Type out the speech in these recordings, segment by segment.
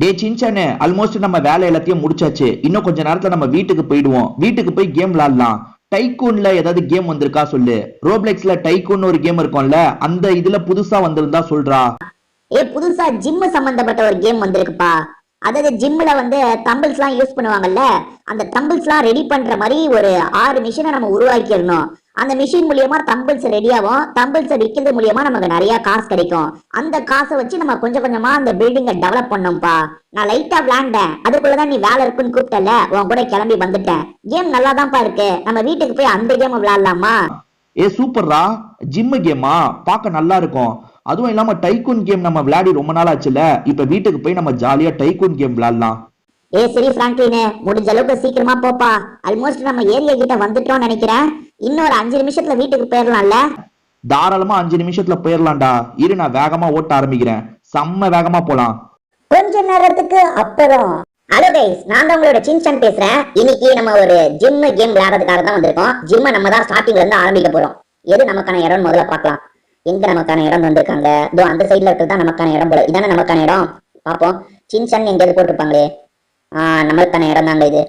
டே சின்சானு, almost நம்ம வேலை எல்லாத்தையும் முடிச்சாச்சு. இன்னும் கொஞ்ச நேரத்துல நம்ம வீட்டுக்கு போயிடுவோம். வீட்டுக்கு போய் கேம் விளையாடலாம். டைக்கூன்ல ஏதாவது கேம் வந்திருக்கா சொல்லு. ரோப்ளெக்ஸ்ல டைக்கூன் ஒரு கேம் இருக்கும்ல, அந்த இதுல புதுசா வந்திருந்தா சொல்றா. புதுசா ஜிம் சம்பந்தப்பட்ட ஒரு கேம் வந்திருக்குப்பா. அதாவது ஜிம்ல வந்து தம்பிள்ஸ் எல்லாம் யூஸ் பண்ணுவாங்கல்ல, அந்த தம்பிள்ஸ் எல்லாம் ரெடி பண்ற மாதிரி ஒரு 6 மிஷினை நம்ம உருவாக்கிடணும். அந்த மிஷின் மூலியமா தம்பிள்ஸ் ரெடி ஆகும். தம்பிள்ஸ் விற்கிறது மூலியமா நமக்கு நிறைய காசு கிடைக்கும். அந்த காசை வச்சு நம்ம கொஞ்சம் கொஞ்சமா அந்த பில்டிங்கை டெவலப் பண்ணோம்ப்பா. நான் லைட்டா விளையாண்டேன், அதுக்குள்ளதான் நீ வேலை இருக்குன்னு கூப்பிட்டல, உன் கூட கிளம்பி வந்துட்டேன். கேம் நல்லா தான்ப்பா இருக்கு. நம்ம வீட்டுக்கு போய் அந்த கேம் விளையாடலாமா? சூப்பர்ரா. ஜிம் கேமா பார்க்க நல்லா இருக்கும். அதுவும் இல்லாம டைக்கூன் கேம் நம்ம விளையாடி ரொம்ப நாள் ஆச்சுல. இப்ப வீட்டுக்கு போய் நம்ம ஜாலியா டைக்கூன் கேம் விளையாடலாம். சரி பிராங்க்லின், முடிஞ்ச அளவுக்கு சீக்கிரமா போப்பா. ஆல்மோஸ்ட் நம்ம ஏரியா கிட்ட வந்துட்டோம்னு நினைக்கிறேன். இன்னொரு 5 நிமிஷத்துல வீட்டுக்கு போயிடலாம்ல? தாராளமா 5 நிமிஷத்துல போயிடலாம்டா. இரு, நான் வேகமா ஓட்ட ஆரம்பிக்கிறேன். செம்ம வேகமா போலாம். கொஞ்ச நேரத்துக்கு அப்புறம். ஹலோ கைஸ், நான் தான் உங்களோட சின்சான் பேசுறேன். இன்னைக்கு நம்ம ஒரு ஜிம் கேம் விளையாடுறதுக்காக தான் வந்திருக்கோம். ஜிம்மை நம்ம தான் ஸ்டார்டிங்ல இருந்து ஆரம்பிக்க போறோம். எது நமக்கான இடம் முதல்ல பார்க்கலாம். எங்க நமக்கான இடம் வந்திருக்காங்க? இதோ அந்த சைட்ல இருக்கிறது தான் நமக்கான இடம் போல. இதானே நமக்கான இடம். பார்ப்போம். சின்சான் எங்கேயாவது போட்டிருப்பாங்களே. நம்மளுக்கான இடம் தாங்க இது.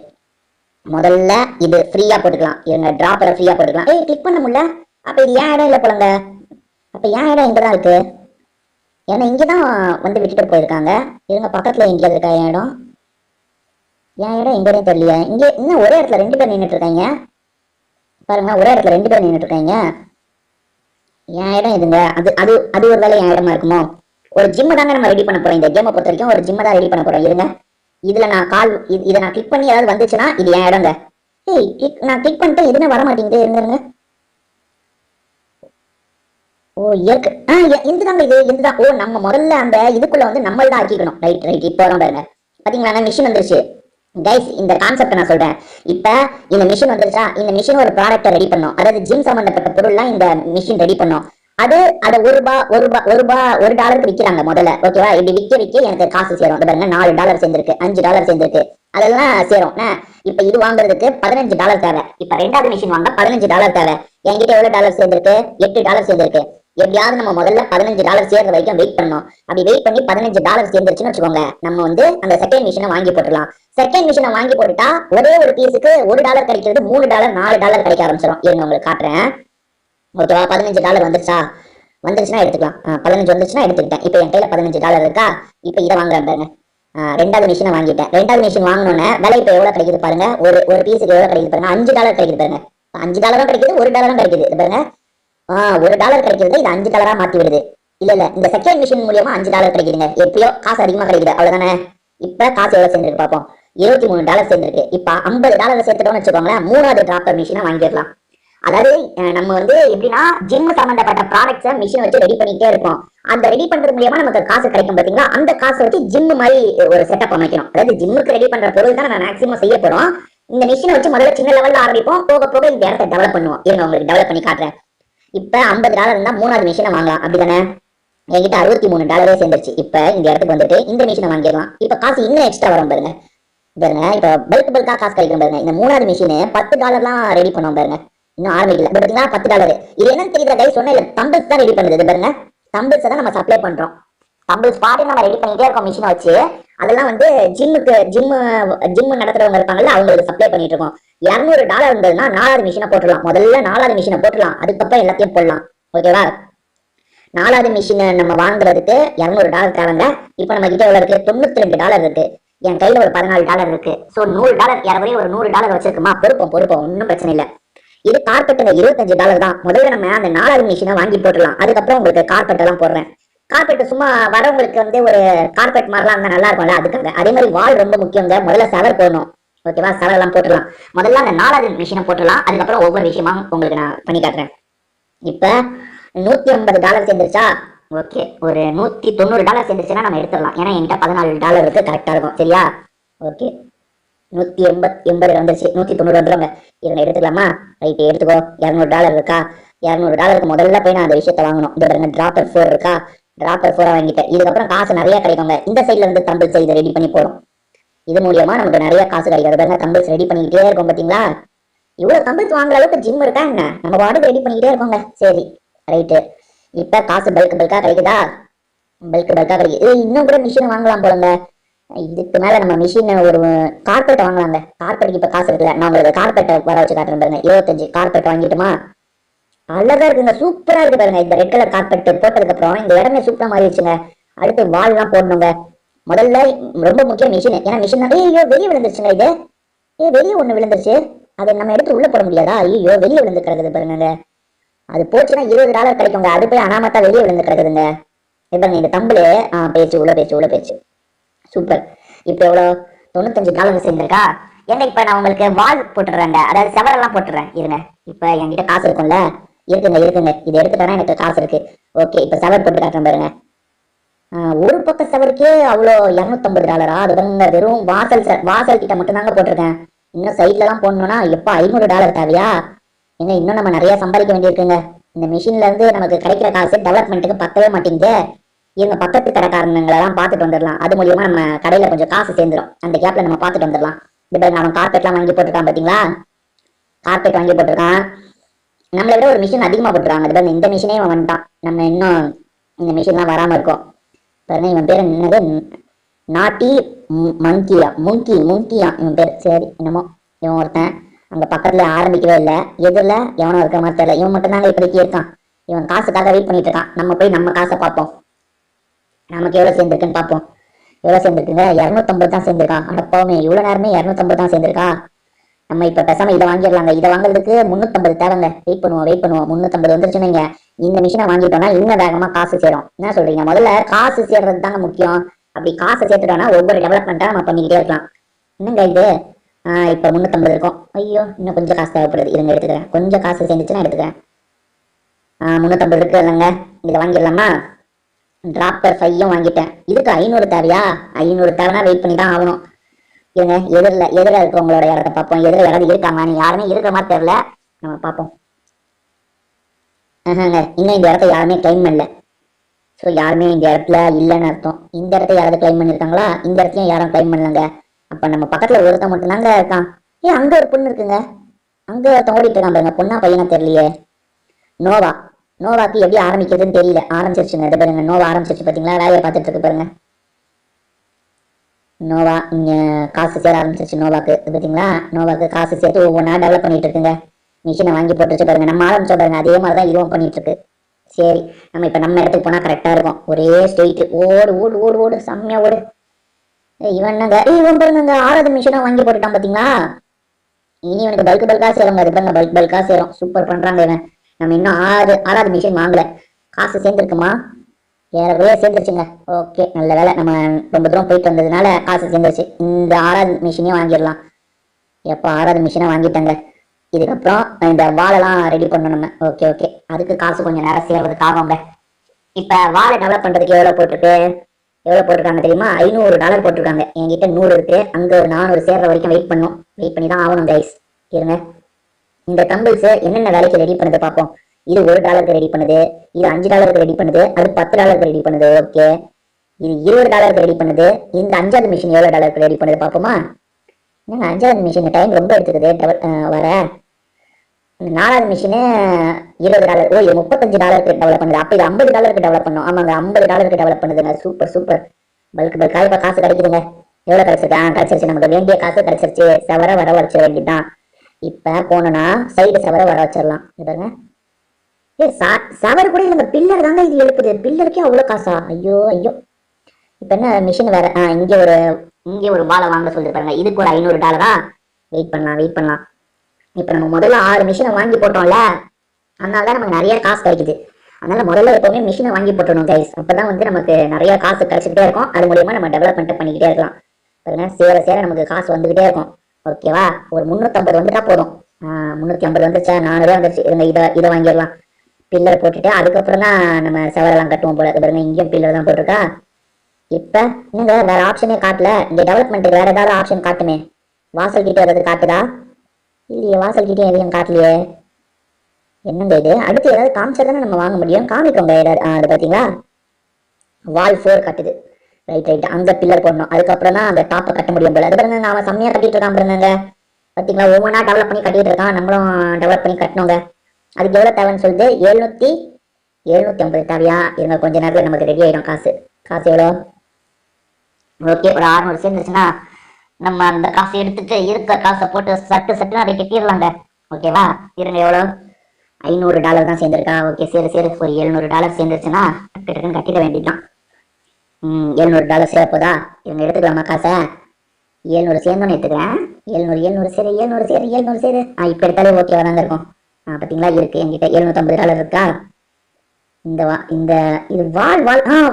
முதல்ல இது ஃப்ரீயா போட்டுக்கலாம். இருங்க, டிராப்பரை ஃப்ரீயா போட்டுக்கலாம். கிளிக் பண்ண முடியல. அப்ப இது ஏன் இடம் இல்லை போலங்க. அப்ப ஏன் இடம் இங்கதான் இருக்கு? ஏன்னா இங்கதான் வந்து விட்டுட்டு போயிருக்காங்க. இருங்க, பக்கத்துல எங்கேயாவது இருக்கா என் இடம்? என் இடம் எங்கேயும் தெரியல. இங்க இன்னும் ஒரே இடத்துல 2 பேர் நின்றுட்டு இருக்காங்க. பாருங்க, ஒரே இடத்துல 2 பேர் நின்றுட்டு இருக்காங்க. என் இடம் இதுங்க. அது அது அது ஒரு வேலை என் இடமா இருக்குமோ? ஒரு ஜிம்ம தாங்க நம்ம ரெடி பண்ண போறோம். இந்த கேமை பொறுத்த வரைக்கும் ஒரு ஜிம்ம தான் ரெடி பண்ண போறோம். இருங்க, இதுல நான் இதை நான் கிளிக் பண்ணி ஏதாவது வந்துச்சுன்னா இது என் இடங்க. நான் கிளிக் பண்ணிட்டு எதுவுமே வர மாட்டேங்குது. இருங்க. ஓ இயற்கு எந்ததாங்க இது? எந்ததான்? ஓ, நம்ம முதல்ல அந்த இதுக்குள்ள வந்து நம்மள் தான் ஆக்கிக்கணும். ரைட் இப்போ வரோம் பாருங்க. பாத்தீங்களா, மிஷின் வந்துருச்சு. கைஸ், இந்த கான்செப்ட் நான் சொல்றேன். இப்ப இந்த மிஷின் வந்துருச்சா? இந்த மிஷின் ஒரு ப்ராடக்ட் ரெடி பண்ணும். அதாவது ஜிம் சம்பந்தப்பட்ட பொருள்லாம் இந்த மிஷின் ரெடி பண்ணும். அதை $1 விற்கிறாங்க முதல்ல. ஓகேவா? இப்படி விற்க எனக்கு காசு சேரும். பாருங்க, $4 சேர்ந்திருக்கு, $5 சேர்ந்திருக்கு, அதெல்லாம் சேரும். இப்ப இது வாங்குறதுக்கு $15 தேவை. இப்ப 2வது மிஷின் வாங்க $15 தேவை. என்கிட்ட எவ்வளவு டாலர் சேர்ந்திருக்கு? $8 சேர்ந்திருக்கு. எப்படியாவது நம்ம முதல்ல $15 சேர்ற வரைக்கும் வெயிட் பண்ணணும். அப்படி வெயிட் பண்ணி $15 சேர்ந்துருச்சுன்னு வச்சுக்கோங்க, நம்ம வந்து அந்த செகண்ட் மிஷினை வாங்கி போட்டுடலாம். செகண்ட் மிஷினை வாங்கி போட்டுட்டா ஒரே ஒரு பீஸுக்கு $1 கிடைக்கிறது $3 $4 கிடைக்க ஆரம்பிச்சிடும். இருங்க, உங்களுக்கு காட்டுறேன். ஓகேவா? $15 வந்துருச்சுன்னா எடுத்துக்கலாம். 15 வந்துருச்சுன்னா எடுத்துக்கிட்டேன். இப்போ என் கையில $15 இருக்கா? இப்போ இதை வாங்குறேன் பாருங்க. 2வது மிஷினை வாங்கிட்டேன். 2வது மிஷின் வாங்கினோன்னே விலை இப்போ எவ்வளவு கிடைக்குது பாருங்க. ஒரு பீஸுக்கு எவ்வளவு கிடைக்குது பாருங்க. $5 கிடைக்குது பாருங்க. $5 கிடைக்குது, $1 கிடைக்குது. இது பாருங்க, $1 கிடைக்கிறது இது $5 மாத்தி விடுது. இல்ல இந்த செகண்ட் மிஷின் மூலியமா $5 கிடைக்குதுங்க. எப்பயோ காசு அதிகமா கிடைக்குது, அவ்வளவுதானே. இப்ப காசு எவ்வளவு சேர்ந்துருக்கு பார்ப்போம். $23 சேர்ந்திருக்கு. இப்ப $50 சேர்த்துட்டோம்னு வச்சுக்கோங்களேன், 3வது டிராப்பர் மிஷினை வாங்கிடலாம். அதாவது நம்ம வந்து எப்படின்னா ஜிம் சம்பந்தப்பட்ட ப்ராடக்ட்ஸை மிஷின் வச்சு ரெடி பண்ணிக்கிட்டே இருப்போம். அந்த ரெடி பண்றது மூலியமா நமக்கு காசு கிடைக்கும் பாத்தீங்களா? அந்த காசை வச்சு ஜிம் மாதிரி ஒரு செட்டப் அமைக்கணும். அதாவது ஜிம்முக்கு ரெடி பண்ற பொருள் தான் நம்ம மேக்ஸிமம் செய்ய போறோம். இந்த மிஷினை வச்சு முதல்ல சின்ன லெவல்ல ஆரம்பிப்போம். போக போக இந்த இடத்த டெவலப் பண்ணுவோம். இருங்க, உங்களுக்கு டெவலப் பண்ணி காட்டுறேன். இப்ப $50 இருந்தா 3வது மிஷினை வாங்கலாம், அப்படிதானே? என்கிட்ட $63 சேர்ந்துருச்சு. இப்ப இந்த இடத்துக்கு வந்துட்டு இந்த மிஷினை வாங்கிடலாம். இப்ப காசு இன்னும் எக்ஸ்ட்ரா வரும் பாருங்க. இப்ப பல்கா காசு கிடைக்கும் பாருங்க. இந்த 3வது மிஷின் $10 ரெடி பண்ணுவோம் பாருங்க. இன்னும் ஆரம்பிக்கல. பாத்தீங்கன்னா $10. இது என்னன்னு தெரியல கை, சொன்ன இல்ல, தம்பிள்ஸ் தான் ரெடி பண்ணுது பாருங்க. தம்பிள்ஸ் தான் நம்ம சப்ளை பண்றோம். தம்பிள்ஸ் பாடி நம்ம ரெடி பண்ணிட்டே இருக்கோம் மிஷினை வச்சு. அதெல்லாம் வந்து ஜிம் நடத்துறவங்க இருப்பாங்கல்ல, அவங்களுக்கு சப்ளை பண்ணிட்டு இருக்கோம். $200 இருந்ததுன்னா 4வது மிஷினை போட்டுடலாம். முதல்ல 4வது மிஷினை போட்டுடலாம், அதுக்கப்புறம் எல்லாத்தையும் போடலாம். ஓகேவா? 4வது மிஷினை நம்ம வாங்குறதுக்கு $200 தேவைங்க. இப்ப நம்ம கிட்ட எவ்வளவு இருக்கு? $92 இருக்கு. என் கையில ஒரு $14 இருக்கு. சோ $100 யாரையும் ஒரு $100 வச்சிருக்குமா? பொறுப்போம், ஒன்னும் பிரச்சனை இல்லை. இது கார்பெட்டுங்க, $25 தான். முதல்ல நம்ம அந்த 4வது மிஷினை வாங்கி போட்டுடலாம். அதுக்கப்புறம் உங்களுக்கு கார்பெட் எல்லாம் போடுறேன். கார்பெட் சும்மா வரவங்களுக்கு வந்து ஒரு கார்பெட் மாதிரிலாம் இருந்தா நல்லா இருக்கும்ல, அதுக்காக. அதே மாதிரி வால் ரொம்ப முக்கியங்க. முதல்ல செவர் போடணும். ஓகேவா? செவர் எல்லாம் போட்டுடலாம். முதல்ல அந்த 4வது மிஷினை போட்டுடலாம். அதுக்கப்புறம் ஒவ்வொரு விஷயமா உங்களுக்கு நான் பண்ணி காட்டுறேன். இப்ப $150 சேர்ந்துருச்சா? ஓகே, ஒரு $190 சேர்ந்துருச்சுன்னா நம்ம எடுத்துடலாம். ஏன்னா என்கிட்ட $14 இருக்கு, கரெக்டா இருக்கும். சரியா? ஓகே, 180 வந்துருச்சு. 190 வந்துருங்க. இதை எடுத்துக்கலாமா? ரைட், எடுத்துக்கோ. $200 இருக்கா? $200 முதல்ல போய் நான் அந்த விஷயத்த வாங்கணும். இந்த பாருங்க, டிராப்பர் 4 இருக்கா? டிராப்பர் 4 வாங்கிட்டேன். இதுக்கப்புறம் காசு நிறைய கிடைக்குங்க. இந்த சைட்ல இருந்து தம்பிள்ஸ் இதை ரெடி பண்ணி போடும். இது மூலியமா நமக்கு நிறைய காசு கிடைக்காது பாருங்க. தம்பிள்ஸ் ரெடி பண்ணிக்கிட்டே இருக்கும் பாத்தீங்களா? இவ்வளவு தம்பிள்ஸ் வாங்குற அளவுக்கு ஜிம் இருக்கா என்ன? நம்ம வாடகை ரெடி பண்ணிக்கிட்டே இருக்கோங்க. சரி, ரைட்டு. இப்ப காசு பல்கா கிடைக்குதா? பல்கா கிடைக்குது. இன்னும் கூட மிஷின் வாங்கலாம் போலங்க. இதுக்கு மேல நம்ம மிஷின் ஒரு கார்பெட் வாங்கலாங்க. கார்பெட்டுக்கு இப்ப காசு இருக்குல்ல, நான் உங்களுக்கு கார்பெட்டை வர வச்சு காட்டுறேன் பாருங்க. 25 கார்பெட் வாங்கிட்டுமா? அழகா இருக்குங்க, சூப்பரா இருக்கு பாருங்க. இந்த ரெட் கலர் கார்பெட் போட்டதுக்கு அப்புறம் இந்த இடமே சூப்பரா மாறிடுச்சுங்க. அடுத்து வால் எல்லாம் போடணுங்க. முதல்ல ரொம்ப முக்கியம் மிஷின். ஏன்னா மிஷின் ஐயோ வெளியே விழுந்துருச்சுங்க. இது வெளியே ஒண்ணு விழுந்துருச்சு. அதை நம்ம எடுத்து உள்ள போட முடியாதா? ஐயோ வெளியே விழுந்து கிடக்குது பாருங்க. அது போச்சுன்னா $20 கிடைக்குங்க. அது போய் அனாமத்தா வெளியே விழுந்து கிடக்குதுங்க. இப்ப இந்த தம்புல பேச்சு உள்ள பேச்சு சூப்பர். இப்ப எவ்வளவு $95 சேர்ந்திருக்கா? ஏங்க இப்ப நான் உங்களுக்கு வால் போட்டுறேங்க, அதாவது செவரெல்லாம் போட்டுறேன் இருங்க. இப்ப என்கிட்ட காசு இருக்கும்ல, இருக்குங்க. இது எடுத்துட்டா எனக்கு காசு இருக்கு. ஓகே, இப்ப செவர் போட்டு காட்டுறேன் பாருங்க. ஒரு பக்க செவருக்கே அவ்வளோ $250. அது பாருங்க, வெறும் வாசல் கிட்ட மட்டும் தாங்க போட்டிருக்கேன். இன்னும் சைட்ல எல்லாம் போடணும்னா எப்ப $500 தேவையா? ஏங்க இன்னும் நம்ம நிறைய சம்பாதிக்க வேண்டியிருக்குங்க. இந்த மிஷின்ல இருந்து நமக்கு கிடைக்கிற காசு டெவலப்மெண்ட்டுக்கு பத்தவே மாட்டேங்குது. இவங்க பக்கத்து கடைக்காரங்களெல்லாம் பார்த்துட்டு வந்துடலாம். அது மூலியமா நம்ம கடையில கொஞ்சம் காசு சேர்ந்துடும். அந்த கேப்ல நம்ம பார்த்துட்டு வந்துடலாம். இது பாருங்க, அவன் கார்பெட்லாம் வாங்கி போட்டுருக்கான் பாத்தீங்களா? கார்பெட் வாங்கி போட்டிருக்கான். நம்மளை விட ஒரு மிஷின் அதிகமா போட்டுருக்காங்க. அது பாருங்க, இந்த மிஷினே அவன் வந்துட்டான். நம்ம இன்னும் இந்த மிஷின்லாம் வராம இருக்கோம் பாருங்க. இவன் பேர் என்னது? நாட்டி முங்கியா இவன் பேர். சரி, என்னமோ இவன் ஒருத்தன் அங்க பக்கத்துல ஆரம்பிக்கவே இல்லை. எதிரில எவனோ இருக்கிற மாதிரி தெரியல. இவன் மட்டும் தாங்க இப்படிக்கே இருக்கான். இவன் காசுக்காக வெயிட் பண்ணிட்டு இருக்கான். நம்ம போய் நம்ம காசை பார்ப்போம். நமக்கு எவ்வளவு சேர்ந்திருக்குன்னு பார்ப்போம். எவ்வளவு சேர்ந்திருக்குங்க? 250 தான் சேர்ந்திருக்கான். அடப்பாவுமே, இவ்வளவு நேரமே 250 தான் சேர்ந்திருக்கா. நம்ம இப்ப பேசாம இதை வாங்கிடலாங்க. இதை வாங்குறதுக்கு 350 தேவைங்க. வெயிட் பண்ணுவோம். 350 வந்துருச்சுன்னு இந்த மிஷினை வாங்கிட்டோம்னா இன்னும் வேகமா காசு சேரும். என்ன சொல்றீங்க? முதல்ல காசு சேர்றது தாங்க முக்கியம். அப்படி காசு சேர்த்துட்டோம்னா ஒவ்வொரு டெவலப்மெண்ட்டா நம்ம பண்ணிக்கிட்டே இருக்கலாம். என்னங்க இது? இப்ப 350 இருக்கும். ஐயோ, இன்னும் கொஞ்சம் காசு தேவைப்படுது. இருங்க எடுத்துக்கிறேன். கொஞ்சம் காசு சேர்ந்துச்சுன்னா எடுத்துக்கிறேன். 350 இருக்கு இல்லைங்க, இதை வாங்கிடலாமா? டிராப்டர் 5 வாங்கிட்டேன். இதுக்கு 500 தேவையா? 500 தேவைன்னா வெயிட் பண்ணி தான் ஆகணும். இருங்க, எதிரில் இருக்கவங்களோட இடத்த பார்ப்போம். எதிரில் யாராவது இருக்காங்க? நீ யாருமே இருக்கிற மாதிரி தெரியல. நம்ம பார்ப்போம். இன்னும் இந்த இடத்த யாருமே கிளைம் பண்ணல. ஸோ யாருமே இந்த இடத்துல இல்லைன்னு அர்த்தம். இந்த இடத்த யாராவது கிளைம் பண்ணிருக்காங்களா? இந்த இடத்தையும் யாரும் கிளைம் பண்ணலங்க. அப்ப நம்ம பக்கத்துல ஒருத்தன் மட்டும் தாங்க இருக்கான். அங்க ஒரு பொண்ணு இருக்குங்க. அங்க ஒருத்தன் ஓடிட்டு இருக்கான் பாருங்க. பொண்ணா பையனா தெரியலையே. நோவாக்கு எப்படி ஆரம்பிக்கிறதுன்னு தெரியல. ஆரம்பிச்சிருச்சுங்க. இது பாருங்க, நோவா ஆரம்பிச்சிருச்சு பாத்தீங்களா? வேலையை பார்த்துட்டு இருக்கு பாருங்க. நோவா இங்க காசு சேர ஆரம்பிச்சிருச்சு. நோவாக்கு பாத்தீங்களா? நோவாக்கு காசு சேர்த்து ஒவ்வொன்றா டெவலப் பண்ணிட்டு இருக்குங்க. மிஷினை வாங்கி போட்டுருச்சு பாருங்க. நம்ம ஆரம்பிச்ச பாருங்க, அதே மாதிரிதான் இதுவும் பண்ணிட்டு இருக்கு. சரி, நம்ம இப்ப நம்ம இடத்துக்கு போனா கரெக்டா இருக்கும். ஒரே ஸ்ட்ரெயிட் ஓடு செம்மையா ஓடு. இவன் என்னங்க? இவன் பாருங்க, 6வது மிஷினா வாங்கி போட்டுட்டான் பாத்தீங்களா? இனி இவனுக்கு பல்கா சேரும். அது பாருங்க, பல்கா சேரும். சூப்பர் பண்றாங்க இவன். நம்ம இன்னும் 6வது மிஷின் வாங்கல. காசு சேர்ந்துருக்குமா? ஏறவே சேர்ந்துருச்சுங்க. ஓகே, நல்ல வேலை. நம்ம ரொம்ப தூரம் போயிட்டு வந்ததுனால காசு சேர்ந்துருச்சு. இந்த 6வது மிஷினையும் வாங்கிடலாம். எப்போ 6வது மிஷினை வாங்கிட்டாங்க. இதுக்கப்புறம் இந்த வாழெல்லாம் ரெடி பண்ணணும் நம்ம. ஓகே, அதுக்கு காசு கொஞ்சம் நேரம் சேர்றதுக்கு ஆகுங்க. இப்ப வாழை டெவலப் பண்றதுக்கு எவ்வளவு போட்டிருக்காங்க தெரியுமா? $500 போட்டிருக்காங்க. என்கிட்ட 100 இருக்கு. அங்க ஒரு 400 சேர்ற வரைக்கும் வெயிட் பண்ணி தான் ஆகணும் கைஸ். இருங்க, இந்த டம்பிள்ஸ் என்னென்ன வேலைக்கு ரெடி பண்ணுது பார்ப்போம். இது $1 ரெடி பண்ணுது. இது $5 ரெடி பண்ணுது. அது $10 ரெடி பண்ணுது. ஓகே, இது $20 ரெடி பண்ணுது. இந்த 5வது மிஷின் எவ்வளவு ரெடி பண்ணுது பார்ப்போமா? 5வது மிஷின் டைம் ரொம்ப எடுத்துக்குது வர. 4வது மிஷினு $20. ஓ, இது $35 டெவலப் பண்ணுது. அப்ப இது $50 டெவலப் பண்ணும். ஆமாங்க, $50 டெவலப் பண்ணுதுங்க. சூப்பர். பல்கா இப்ப காசு கிடைக்குதுங்க. எவ்வளவு கிடைச்சிருக்கு? கிடைச்சிருச்சு. நமக்கு வேண்டிய காசு கிடைச்சிருச்சு. செவர வர வச்சிட வேண்டியதுதான். இப்ப போனோம்னா சைடு செவர வர வச்சிடலாம். பாருங்க, செவர் கூட இல்லைங்க, பில்லர் தாங்க இது எழுப்புது. பில்லருக்கே அவ்வளவு காசா? ஐயோ. இப்ப என்ன மிஷின் வேற? இங்கே ஒரு வாழை வாங்க சொல்லிட்டு பாருங்க. இதுக்கு ஒரு $500. வெயிட் பண்ணலாம். இப்ப நம்ம முதல்ல 6 மிஷினை வாங்கி போட்டோம்ல, அதனாலதான் நமக்கு நிறைய காசு கிடைக்குது. அதனால முதல்ல எப்பவுமே மிஷினை வாங்கி போட்டணும் கைஸ். அப்பதான் நமக்கு நிறைய காசு கிடைச்சிக்கிட்டே இருக்கும். அது மூலியமா நம்ம டெவலப்மெண்ட் பண்ணிக்கிட்டே இருக்கலாம். பாருங்க, சேர நமக்கு காசு வந்துகிட்டே இருக்கும். ஓகேவா? ஒரு 350 வந்துட்டா போதும். 350 வந்துருச்சா? 400 வந்துருச்சு. இதை வாங்கிடலாம். பில்லர் போட்டுட்டு அதுக்கப்புறம் தான் நம்ம செவரெல்லாம் கட்டுவோம் போல. பாருங்க, இங்கேயும் பில்லர் தான் போட்டிருக்கா. இப்ப நீங்க வேற ஆப்ஷனே காட்டல. இங்க டெவலப்மெண்ட் வேற ஏதாவது ஆப்ஷன் காட்டுமே. வாசல் கிட்ட ஏதாவது காட்டுதா? இல்லையே, வாசல் கிட்டே எதையும் காட்டலையே. என்னங்க இது? அடுத்து ஏதாவது காமிச்சாதானே நம்ம வாங்க முடியும். காமிக்கோங்க ஏதாவது. அது பாத்தீங்களா, வால் 4 கட்டுது. ரைட், அங்க பில்லர் போடணும். அதுக்கப்புறம் தான் அந்த டாப்பை கட்ட முடியும் போல. அது பாருங்க, அவன் செம்மையா கட்டிட்டு இருக்கான் பாருங்க. பாத்தீங்களா, ஒவ்வொன்றா டெவலப் பண்ணி கட்டிட்டு இருக்கான். நம்மளும் டெவலப் பண்ணி கட்டணுங்க. அதுக்கு எவ்வளவு தேவைன்னு சொல்லுது? 750 தேவையா? இருங்க, கொஞ்ச நேரத்துல நமக்கு ரெடி ஆயிடும். காசு எவ்வளோ? ஓகே, ஒரு 600 சேர்ந்துருச்சுன்னா நம்ம அந்த காசை எடுத்துட்டு இருக்க காசை போட்டு சட்டுன்னு அதை கட்டிடலாங்க. ஓகேவா? இருங்க, எவ்வளோ? $500 தான் சேர்ந்துருக்கா? ஓகே, சரி சரி, ஒரு $700 சேர்ந்துருச்சுன்னா டக்கு டக்குன்னு கட்டிட வேண்டியதுதான். $700 சேரப்போதா? இவங்க எடுத்துக்கலாமா காசை? 700 சேர்ந்தோன்னு எடுத்துக்கிறேன். 700 சரி, 700 சரி. இப்போ எடுத்தாலே ஓகேவா தாங்க இருக்கும். பார்த்தீங்களா, இருக்கு என்கிட்ட $750 இருக்கா? இந்த இது வால்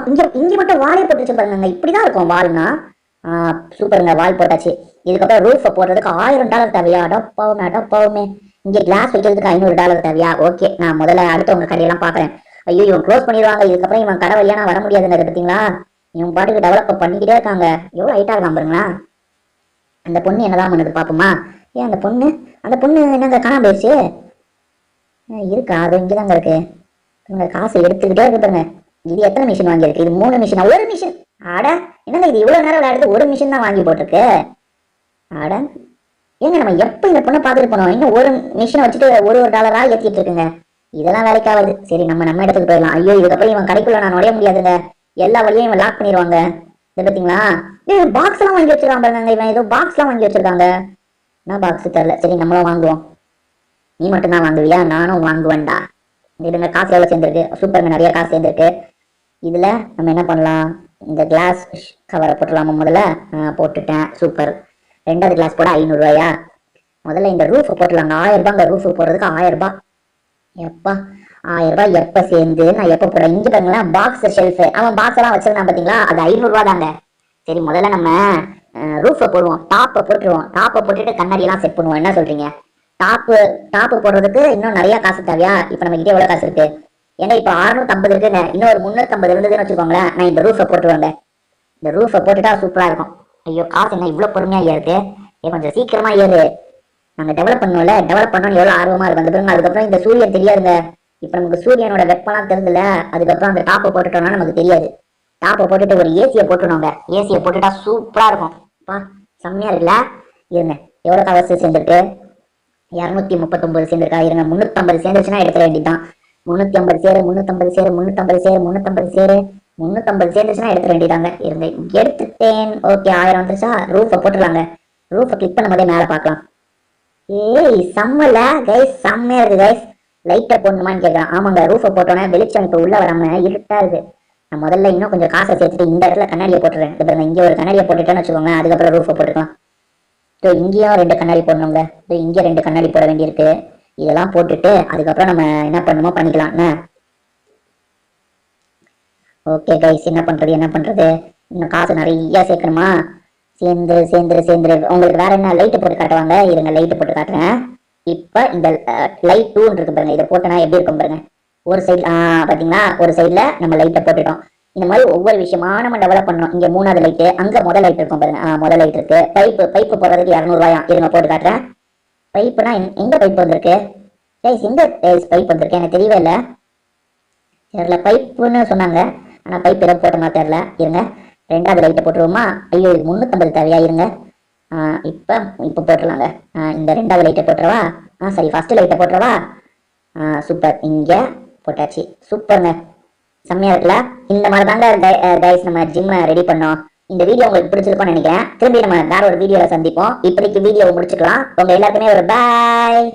இங்க இங்க மட்டும் வாலே போட்டுச்சு பாருங்க. இப்படிதான் இருக்கும் வால்னா. சூப்பருங்க, வால் போட்டாச்சு. இதுக்கப்புறம் ரூஃபை போடுறதுக்கு $1000 தேவையா? அடப்பாவுமே. இங்க கிளாஸ் வைக்கிறதுக்கு $500 தேவையா? ஓகே, நான் முதல்ல அடுத்தவங்க கடையெல்லாம் பாக்குறேன். ஐயோ, இவன் க்ளோஸ் பண்ணிடுவாங்க. இதுக்கப்புறம் இவன் கடை வழியா நான் வர முடியாதுங்க. பார்த்தீங்களா, இவன் பாட்டுக்கு டெவலப் பண்ணிக்கிட்டே இருக்காங்க. எவ்வளவு ஹைட்டா இருக்கான் பாருங்களா. அந்த பொண்ணு என்னதான் பண்ணுது பாப்போமா? ஏன் அந்த பொண்ணு என்னங்க காணாம போயிடுச்சு? இருக்கா? அது இங்கதாங்க இருக்கு. இவங்க காசை எடுத்துக்கிட்டே இருக்கு பாருங்க. இது எத்தனை மிஷின் வாங்கியிருக்கு? இது 3 மிஷினா? ஒரு மிஷின்? ஆட, என்னங்க இது இவ்வளவு நேரம் விளையாடுறது? ஒரு மிஷின் தான் வாங்கி போட்டிருக்கு. ஆட, ஏங்க நம்ம எப்ப இந்த பொண்ணை பார்த்துட்டு போனோம்? இன்னும் ஒரு மிஷினை வச்சுட்டு ஒரு $1 ஏற்றிட்டு இருக்குங்க. இதெல்லாம் வேலைக்காவது. சரி, நம்ம இடத்துக்கு போயிடலாம். ஐயோ, இதுக்கப்புறம் இவன் கடைக்குள்ள நான் நுழைய முடியாதுங்க. எல்லா வழியும் இவன் லாக் பண்ணிடுவாங்க. இது பார்த்தீங்களா, பாக்ஸ் எல்லாம் வாங்கி வச்சிருக்கான் பாருங்க. இவன் ஏதோ பாக்ஸ் எல்லாம் வாங்கி வச்சிருக்காங்க. என்ன பாக்ஸ் தெரியல. சரி, நம்மளும் வாங்குவோம். நீ மட்டும் தான் வாங்குவியா? நானும் வாங்குவேன்டா. இதுங்க காசு எவ்வளவு சேர்ந்துருக்கு? சூப்பருங்க, நிறைய காசு சேர்ந்துருக்கு. இதுல நம்ம என்ன பண்ணலாம்? இந்த கிளாஸ் கவரை போட்டுடலாமா? முதல்ல போட்டுட்டேன். சூப்பர். ரெண்டாவது கிளாஸ் போட $500. முதல்ல இந்த ரூஃப் போட்டுடலாங்க. $1000 ரூஃப் போடுறதுக்கு $1000. எப்பா, $1000 எப்ப சேர்ந்து நான் எப்ப போடுறேன்? இங்க பாருங்களேன், பாக்ஸ் ஷெல்ஃப். அவன் பாக்ஸ் எல்லாம் வச்சிருந்தான் பாத்தீங்களா, அது $500 தாங்க. சரி, முதல்ல நம்ம ரூஃபை போடுவோம். டாப்பை போட்டுருவோம். டாப்பை போட்டுட்டு கண்ணாடி எல்லாம் செட் பண்ணுவோம். என்ன சொல்றீங்க? டாப்பு போடுறதுக்கு இன்னும் நிறைய காசு தேவையா? இப்ப நம்ம கிட்ட எவ்வளவு காசு இருக்கு? ஏன்னா இப்ப 650 இருக்குங்க. இன்னும் ஒரு 350 இருந்ததுன்னு வச்சுக்கோங்களேன். நான் இந்த ரூஃபை போட்டுருவேங்க. இந்த ரூஃபை போட்டுட்டா சூப்பரா இருக்கும். ஐயோ, காசு என்ன இவ்வளவு பொறுமையா ஏறுது? கொஞ்சம் சீக்கிரமா ஏறு. நாங்க டெவலப் பண்ணோம்ல, டெவலப் பண்ணோம்னு எவ்வளவு ஆர்வமா இருக்கும். அந்த அதுக்கப்புறம் இந்த சூரியன் தெரியாதுங்க. இப்ப நமக்கு சூரியனோட வெப்பம்லாம் தெரிஞ்சல. அதுக்கப்புறம் அந்த டாப்பை போட்டுட்டோம்னா நமக்கு தெரியாது. டாப்பை போட்டுட்டு ஒரு ஏசியை போட்டுனோங்க. ஏசியை போட்டுட்டா சூப்பரா இருக்கும். செம்மையா இருக்குல்ல? இருங்க, எவ்வளவு காசு சேர்ந்துருக்கு? 239 சேர்ந்திருக்கா? இருங்க, 350 சேர்ந்துச்சுன்னா எடுத்துட வேண்டியதுதான். 350 சேரு, 350 சேரு, 350 சேரு, 350 சேரு, 350 சேர்ந்துச்சுன்னா எடுத்துட வேண்டியதாங்க. இருங்க, எடுத்துட்டேன். ஓகே, 1000 வந்துருச்சா? ரூஃபை போட்டுடலாங்க. ரூஃபை கிளிக் பண்ணும் போதே மேலே பார்க்கலாம். ஏய், செம்மல கைஸ், செம்மையா இருக்கு கைஸ். லைட்டை போடணுமான்னு கேட்கலாம். ஆமாங்க, ரூஃபை போட்டோன்னே வெளிச்சம் இப்போ உள்ள வராம இருட்டா இருக்கு. நான் முதல்ல இன்னும் கொஞ்சம் காசை சேர்த்துட்டு இந்த இடத்துல கண்ணாடியை போட்டுறேன். பாருங்க, இங்க ஒரு கண்ணாடியை போட்டுட்டேன்னு வச்சுக்கோங்க. அதுக்கப்புறம் ரூஃபை போட்டுக்கலாம். இங்கேயும் 2 கண்ணாடி போடணுங்க. இங்க 2 கண்ணாடி போட வேண்டியிருக்கு. இதெல்லாம் போட்டுட்டு அதுக்கப்புறம் நம்ம என்ன பண்ணுமோ பண்ணிக்கலாம். ஓகே கைஸ், என்ன பண்றது? இன்னும் காசு நிறைய சேர்க்கணுமா? சேர்ந்துரு. உங்களுக்கு வேற என்ன லைட் போட்டு காட்டுவாங்க? இருங்க, லைட் போட்டு காட்டுறேன். இப்ப இந்த லைட் 2 இருக்கு பாருங்க. இதை போட்டனா எப்படி இருக்கும் பாருங்க. ஒரு சைடு பாத்தீங்களா, ஒரு சைட்ல நம்ம லைட்டை போட்டுட்டோம். இந்த மாதிரி ஒவ்வொரு விஷயமா நம்ம டெவலப் பண்ணணும். இங்க 3வது லைட்டு, அங்க முதல் லைட் இருக்கும் பாருங்க. முதல் லைட் இருக்கு. பைப்பு போடுறதுக்கு $200. இருங்க, போட்டு காட்டுறேன். பைப்புனா எங்க பைப் வந்திருக்கு? எங்க பைப் வந்திருக்கு? எனக்கு தெரியவே இல்லை. தெரியல, பைப்புன்னு சொன்னாங்க. ஆனா பைப் எதாவது போட்டோம்னா தெரியல. இருங்க, 2வது லைட்டை போட்டுருவோமா? ஐயோ, 350 தேவையா? இருங்க, இப்ப போட்டுடலாங்க. இந்த 2வது லைட்டை போட்டுருவா? சரி, ஃபர்ஸ்ட் லைட்டை போட்டுருவா? சூப்பர், இங்க போட்டாச்சு. சூப்பருங்க, செம்மையா இருக்குல்ல? இந்த மாதிரி தாங்க கைஸ் நம்ம ஜிம்மை ரெடி பண்ணோம். இந்த வீடியோ உங்களுக்கு பிடிச்சிருக்கும்னு நினைக்கிறேன். திரும்பி நம்ம வேற ஒரு வீடியோல சந்திப்போம். இப்படிக்கு வீடியோ முடிச்சுக்கலாம். உங்க எல்லாருக்குமே ஒரு பாய்.